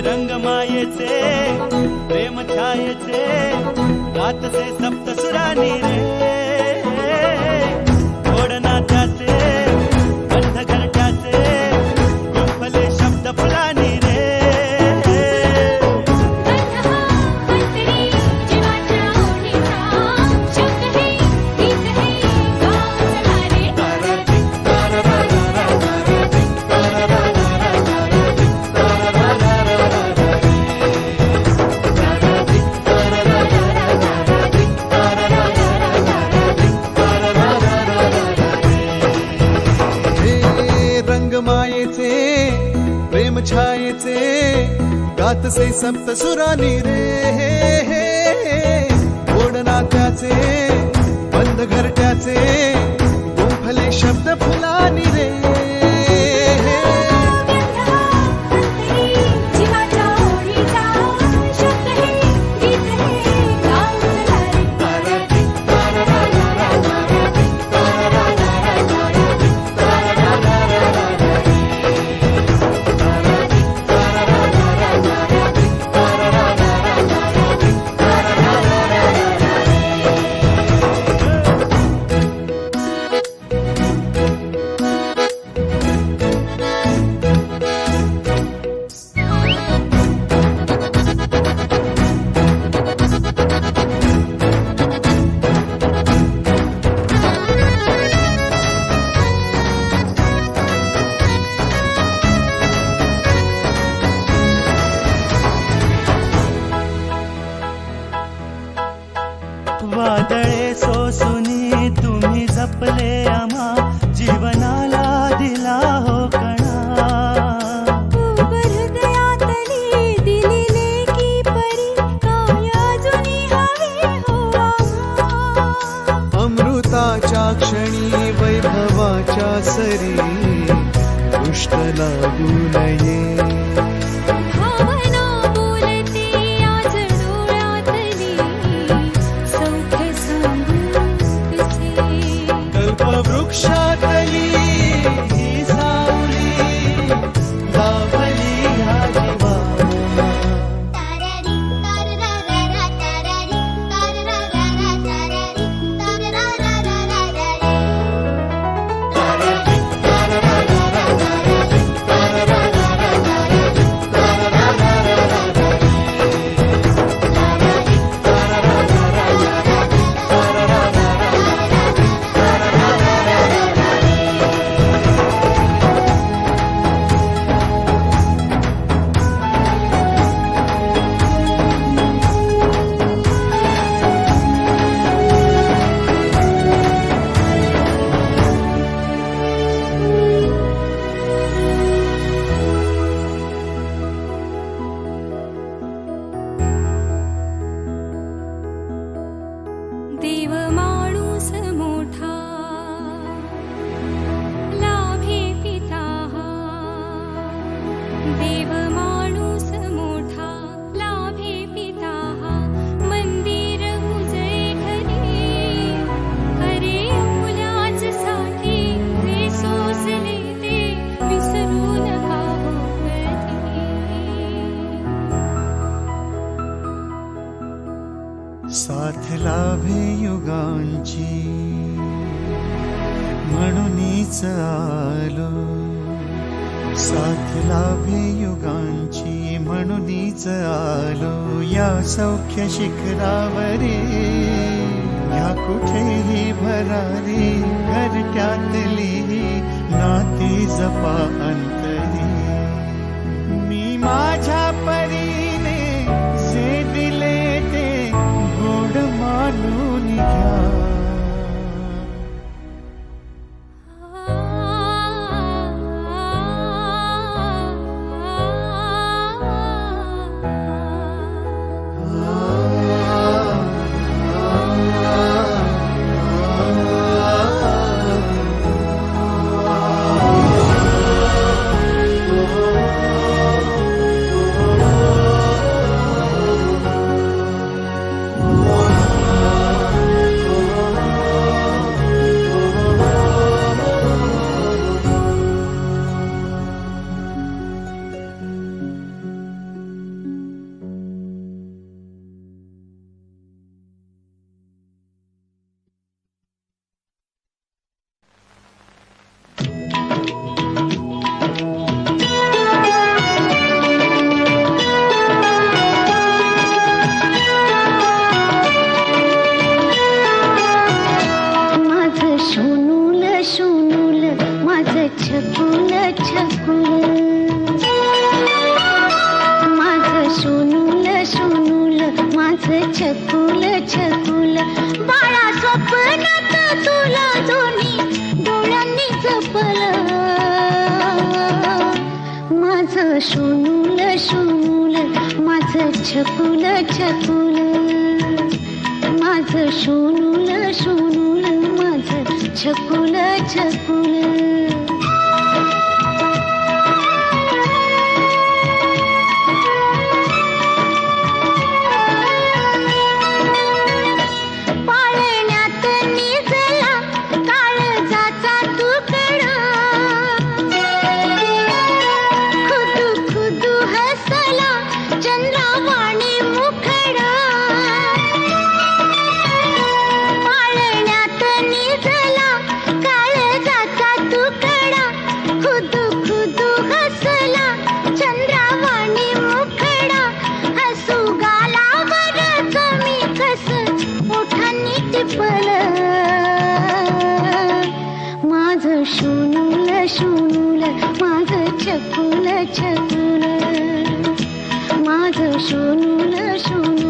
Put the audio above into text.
रंगमायेचे प्रेम छायेचे गातसे सप्तसुरानी रे गोड नात्याचे बंध घरट्याचे गुंफले शब्द फुलानी रे प्रेम छायेचे गातसे सप्तसुरानी रे गोड नात्याचे बंद घरट्याचे गुंफले शब्द फुलानी रे वादळे सोसुनी तुम्ही जपले आम्हा जीवनाला दिला हो कणा हृदयातली दिलेले की परी काय अजूनही हवे हो आम्हा अमृताच्या क्षणी वैभवाच्या सरी दुष्ट लागू नये वृक्षातली ही सावली लाभली ह्या जीवाला देव माणूस मोठा लाभे पिता देव माणूस मोठा लाभे पिता मंदिर उजळे घरी हरे मुलाच साठी जे सोसले ते विसरू नका हो कधी साथ लाभे युगांची म्हणूनच आलो साथ लाभे युगांची म्हणूनच आलो या सौख्य शिखरावरे या कुठेही भरारी घरट्यातली नाती जपा अंतरी मी माझ्या परीने जे दिले ते गोड मानून घ्या माझं छकुल छकुल बाळा स्वप्नात तुला दोन्ही डोळ्यांनी जपलं माझं सोनूल सोनूल माझं छकुल छकुल माझं सोनूल सोनूल माझं छकुल छकुल माझं सोनूल सोनूल माझं छकुल छकुल माझं सोनूल सोनूल